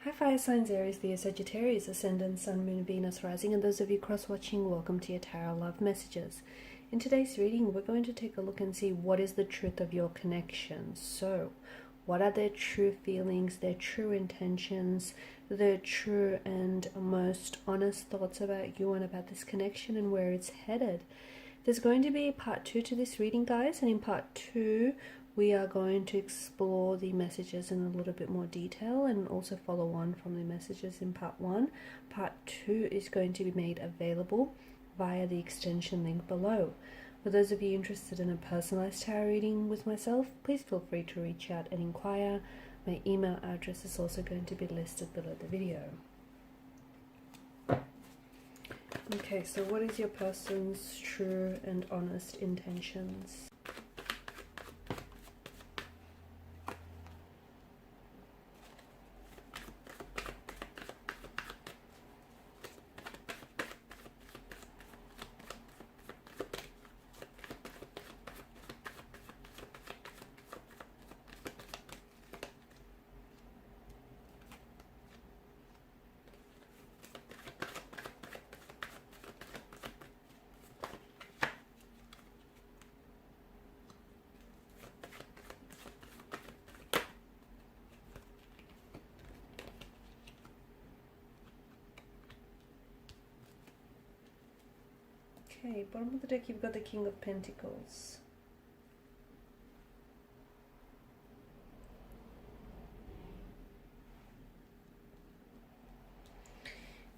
Hi fire signs, Aries, Leo, Sagittarius, Ascendant, Sun, Moon, Venus, Rising, and those of you cross-watching, welcome to your Tarot Love Messages. In today's reading, we're going to take a look and see what is the truth of your connection. So, what are their true feelings, their true intentions, their true and most honest thoughts about you and about this connection and where it's headed. There's going to be part 2 to this reading, guys, and in part 2, we are going to explore the messages in a little bit more detail and also follow on from the messages in part 1. Part 2 is going to be made available via the extension link below. For those of you interested in a personalized tarot reading with myself, please feel free to reach out and inquire. My email address is also going to be listed below the video. Okay, so what is your person's true and honest intentions? Okay, bottom of the deck you've got the King of Pentacles.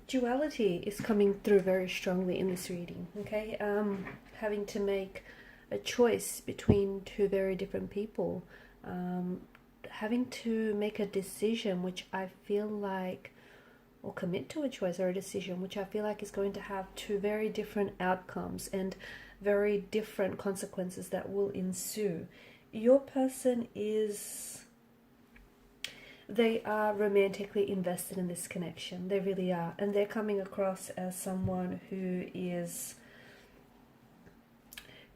Duality is coming through very strongly in this reading, okay? Having to make a choice between two very different people. Having to make a decision which I feel like, or commit to a choice or a decision which I feel like is going to have two very different outcomes and very different consequences that will ensue. Your person they are romantically invested in this connection. They really are. And they're coming across as someone who is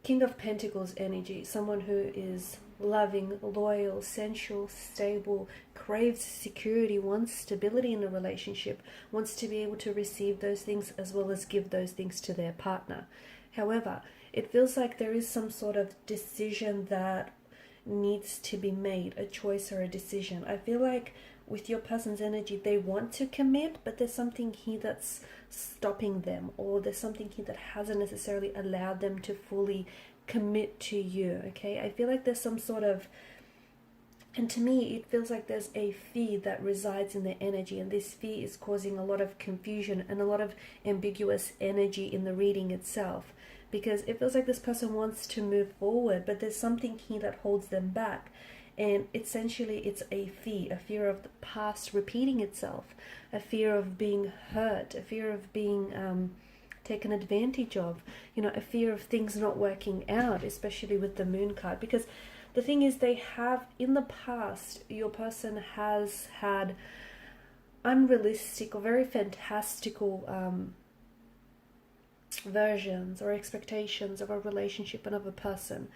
King of Pentacles energy, someone who is loving, loyal, sensual, stable, craves security, wants stability in a relationship, wants to be able to receive those things as well as give those things to their partner. However, it feels like there is some sort of decision that needs to be made, a choice or a decision. I feel like with your person's energy, they want to commit, but there's something here that's stopping them, or there's something here that hasn't necessarily allowed them to fully commit to you, okay? I feel like there's some sort of, and to me it feels like there's a fear that resides in their energy, and this fear is causing a lot of confusion and a lot of ambiguous energy in the reading itself, because it feels like this person wants to move forward, but there's something here that holds them back. And essentially it's a fear of the past repeating itself, a fear of being hurt, a fear of being taken advantage of, you know, a fear of things not working out, especially with the Moon card. Because the thing is, they have, in the past, your person has had unrealistic or very fantastical versions or expectations of a relationship and of a person.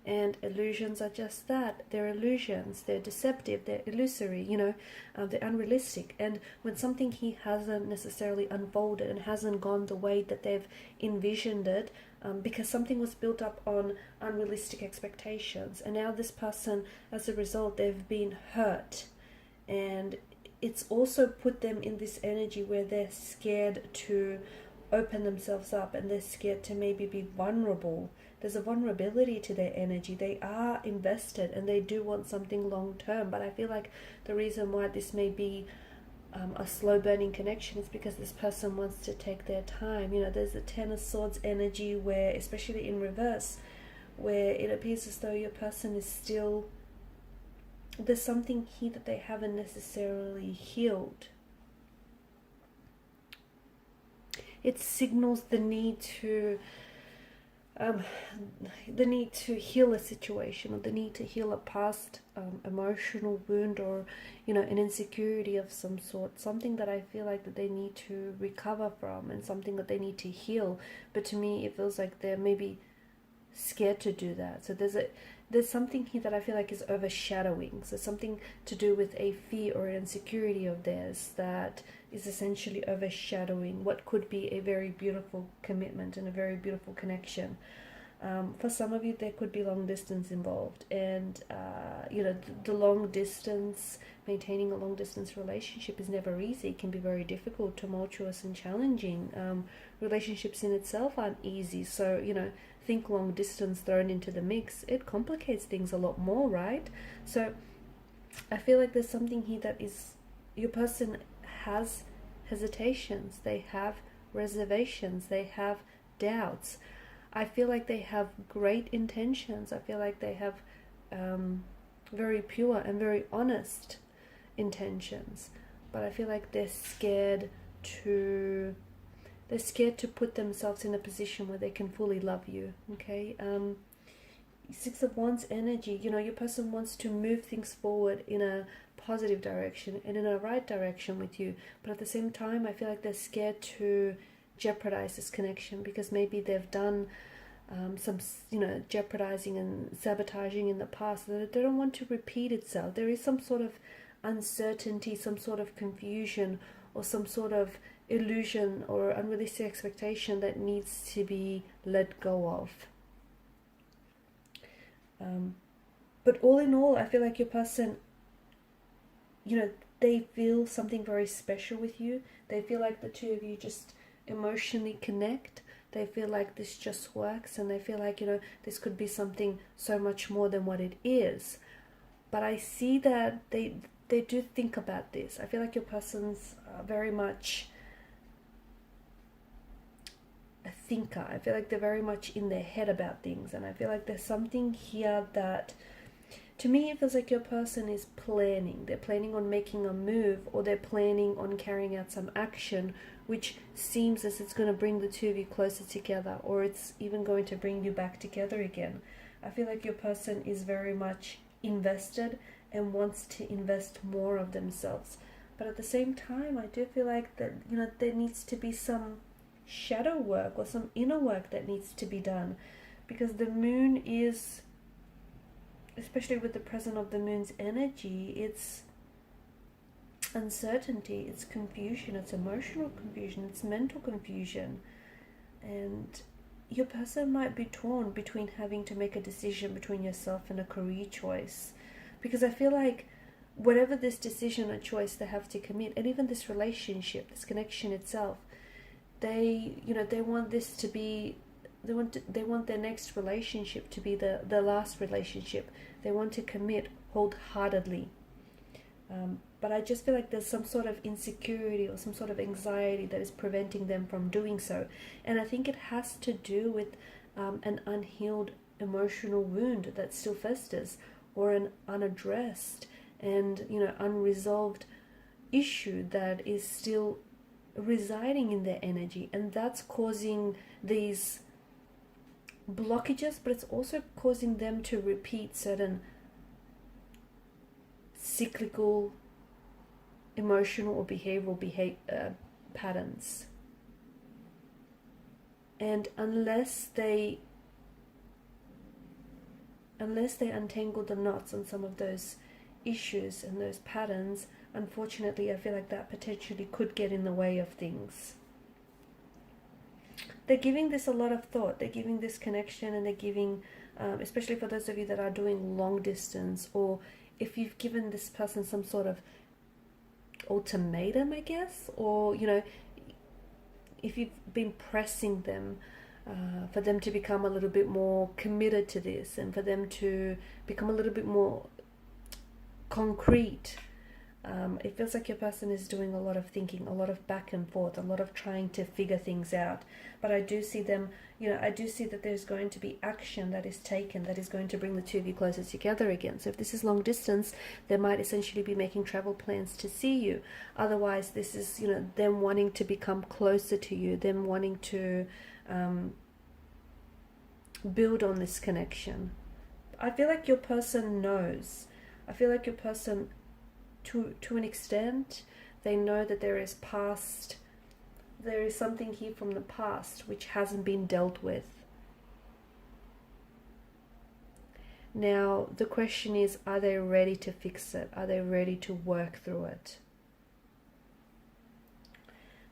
And illusions are just that. They're illusions. They're deceptive. They're illusory, you know. They're unrealistic. And when something here hasn't necessarily unfolded and hasn't gone the way that they've envisioned it, because something was built up on unrealistic expectations, and now this person, as a result, they've been hurt. And it's also put them in this energy where they're scared to open themselves up, and they're scared to maybe be vulnerable. There's a vulnerability to their energy. They are invested and they do want something long term, but I feel like the reason why this may be a slow burning connection is because this person wants to take their time. You know, there's the Ten of Swords energy where, especially in reverse, where it appears as though your person is still, there's something here that they haven't necessarily healed. It signals the need to heal a situation, or the need to heal a past emotional wound, or, you know, an insecurity of some sort, something that I feel like that they need to recover from, and something that they need to heal. But to me it feels like they're maybe scared to do that. So there's something here that I feel like is overshadowing. So something to do with a fear or an insecurity of theirs that is essentially overshadowing what could be a very beautiful commitment and a very beautiful connection. For some of you, there could be long distance involved, and the long distance, maintaining a long distance relationship is never easy. It can be very difficult, tumultuous, and challenging. Relationships in itself aren't easy, so think long distance thrown into the mix, it complicates things a lot more, right? So I feel like there's something here that is, your person has hesitations, they have reservations, they have doubts. I feel like they have great intentions. I feel like they have very pure and very honest intentions, but I feel like they're scared to put themselves in a position where they can fully love you. Okay, Six of Wands energy. Your person wants to move things forward in a positive direction and in a right direction with you, but at the same time, I feel like they're scared to jeopardize this connection, because maybe they've done some jeopardizing and sabotaging in the past. They don't want to repeat itself. There is some sort of uncertainty, some sort of confusion, or some sort of illusion or unrealistic expectation that needs to be let go of. But all in all, I feel like your person, they feel something very special with you. They feel like the two of you just emotionally connect. They feel like this just works, and they feel like, this could be something so much more than what it is. But I see that they do think about this. I feel like your person's very much a thinker. I feel like they're very much in their head about things, and I feel like there's something here that, to me, it feels like your person is planning. They're planning on making a move, or they're planning on carrying out some action which seems as it's going to bring the two of you closer together, or it's even going to bring you back together again. I feel like your person is very much invested and wants to invest more of themselves. But at the same time, I do feel like that, there needs to be some shadow work or some inner work that needs to be done, because the moon is, especially with the presence of the moon's energy, it's uncertainty, it's confusion, it's emotional confusion, it's mental confusion. And your person might be torn between having to make a decision between yourself and a career choice, because I feel like whatever this decision or choice they have to commit, and even this relationship, this connection itself, they want this to be, they want their next relationship to be the last relationship. They want to commit wholeheartedly. But I just feel like there's some sort of insecurity or some sort of anxiety that is preventing them from doing so. And I think it has to do with an unhealed emotional wound that still festers, or an unaddressed and unresolved issue that is still residing in their energy, and that's causing these blockages. But it's also causing them to repeat certain cyclical emotional or behavioral patterns. And unless they untangle the knots on some of those issues and those patterns, unfortunately, I feel like that potentially could get in the way of things. They're giving this a lot of thought. They're giving this connection, and they're giving, especially for those of you that are doing long distance, or if you've given this person some sort of ultimatum, I guess, or if you've been pressing them for them to become a little bit more committed to this, and for them to become a little bit more concrete. It feels like your person is doing a lot of thinking, a lot of back and forth, a lot of trying to figure things out. But I do see them, I do see that there's going to be action that is taken that is going to bring the two of you closer together again. So if this is long distance, they might essentially be making travel plans to see you. Otherwise, this is, them wanting to become closer to you, them wanting to build on this connection. I feel like your person knows. I feel like your person, to an extent, they know that there is something here from the past which hasn't been dealt with. Now, the question is, are they ready to fix it? Are they ready to work through it?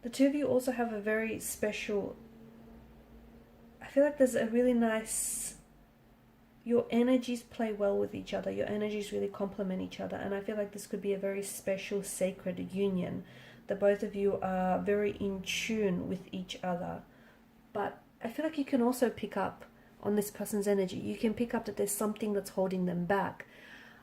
The two of you also have a very special, I feel like there's a really nice, your energies play well with each other. Your energies really complement each other. And I feel like this could be a very special, sacred union. That both of you are very in tune with each other. But I feel like you can also pick up on this person's energy. You can pick up that there's something that's holding them back.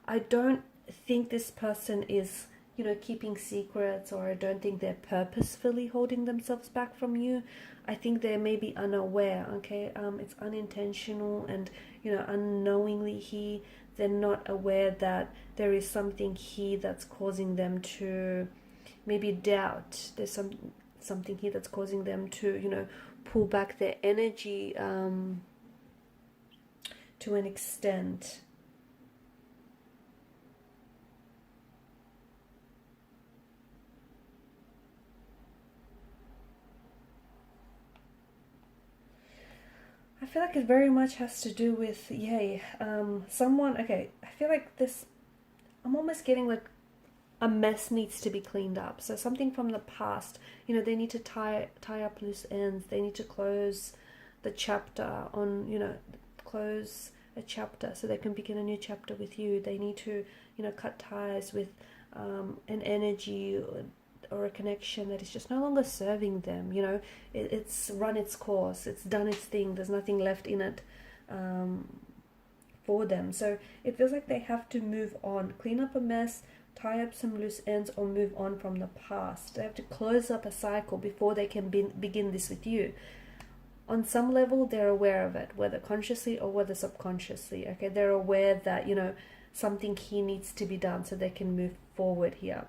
I don't think this person is, you know, keeping secrets, or I don't think they're purposefully holding themselves back from you. I think they may be unaware, okay? It's unintentional and, you know, unknowingly here. They're not aware that there is something here that's causing them to maybe doubt. There's something here that's causing them to, you know, pull back their energy to an extent. I feel like it very much has to do with, someone, okay, I feel like this, I'm almost getting like a mess needs to be cleaned up. So something from the past, you know, they need to tie up loose ends. They need to close the chapter on, you know, close a chapter so they can begin a new chapter with you. They need to, you know, cut ties with an energy or a connection that is just no longer serving them. You know, it's run its course. It's done its thing. There's nothing left in it for them. So it feels like they have to move on, clean up a mess, tie up some loose ends, or move on from the past. They have to close up a cycle before they can begin this with you. On some level, they're aware of it, whether consciously or whether subconsciously. Okay, they're aware that, you know, something here needs to be done so they can move forward here.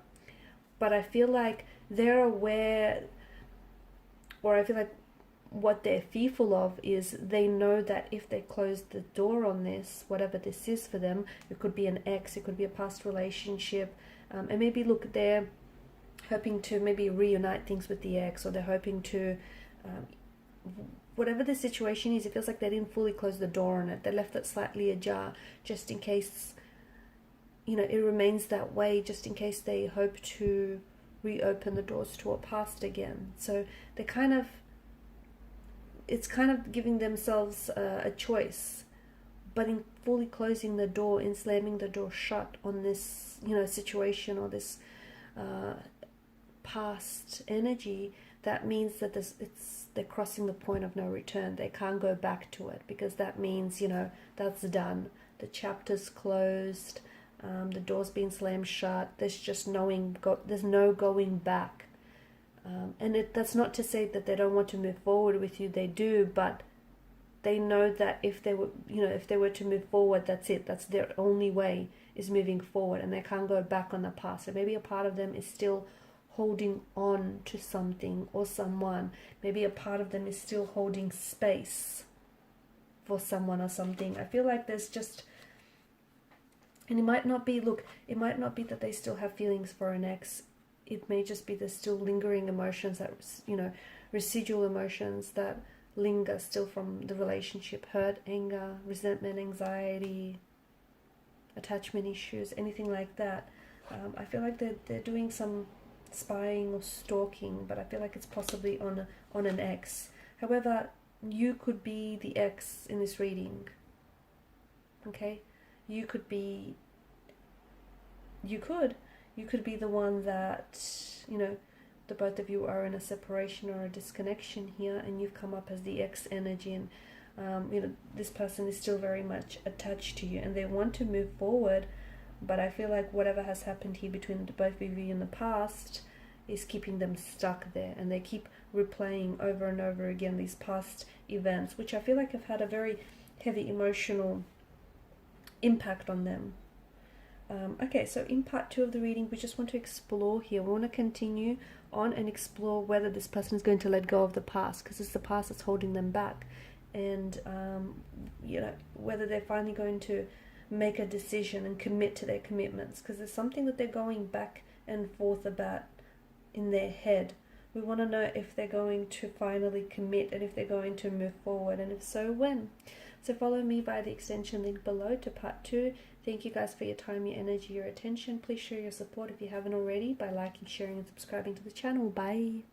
But I feel like they're aware, or I feel like what they're fearful of is they know that if they close the door on this, whatever this is for them, it could be an ex, it could be a past relationship, and maybe look, they're hoping to maybe reunite things with the ex, or they're hoping to, whatever the situation is, it feels like they didn't fully close the door on it. They left it slightly ajar just in case, you know, it remains that way, just in case they hope to reopen the doors to a past again. So they kind of, it's kind of giving themselves a choice, but in fully closing the door, in slamming the door shut on this, you know, situation or this past energy, that means that they're crossing the point of no return. They can't go back to it, because that means, you know, that's done. The chapter's closed. The door's been slammed shut. There's just there's no going back. And that's not to say that they don't want to move forward with you. They do, but they know that if they were to move forward, that's it. That's their only way, is moving forward, and they can't go back on the past. So maybe a part of them is still holding on to something or someone. Maybe a part of them is still holding space for someone or something. I feel like there's just, and it might not be that they still have feelings for an ex. It may just be there's still lingering emotions, that, you know, residual emotions that linger still from the relationship, hurt, anger, resentment, anxiety, attachment issues, anything like that. I feel like they're doing some spying or stalking, but I feel like it's possibly on an ex. However, you could be the ex in this reading. Okay, you could be the one that, you know, the both of you are in a separation or a disconnection here, and you've come up as the ex energy, and you know, this person is still very much attached to you and they want to move forward, but I feel like whatever has happened here between the both of you in the past is keeping them stuck there, and they keep replaying over and over again these past events, which I feel like have had a very heavy emotional impact on them. Okay, so in part 2 of the reading, we just want to explore here. We want to continue on and explore whether this person is going to let go of the past, because it's the past that's holding them back, and you know, whether they're finally going to make a decision and commit to their commitments, because there's something that they're going back and forth about in their head. We want to know if they're going to finally commit, and if they're going to move forward, and if so, when. So follow me via the extension link below to part 2. Thank you guys for your time, your energy, your attention. Please show your support if you haven't already by liking, sharing, and subscribing to the channel. Bye.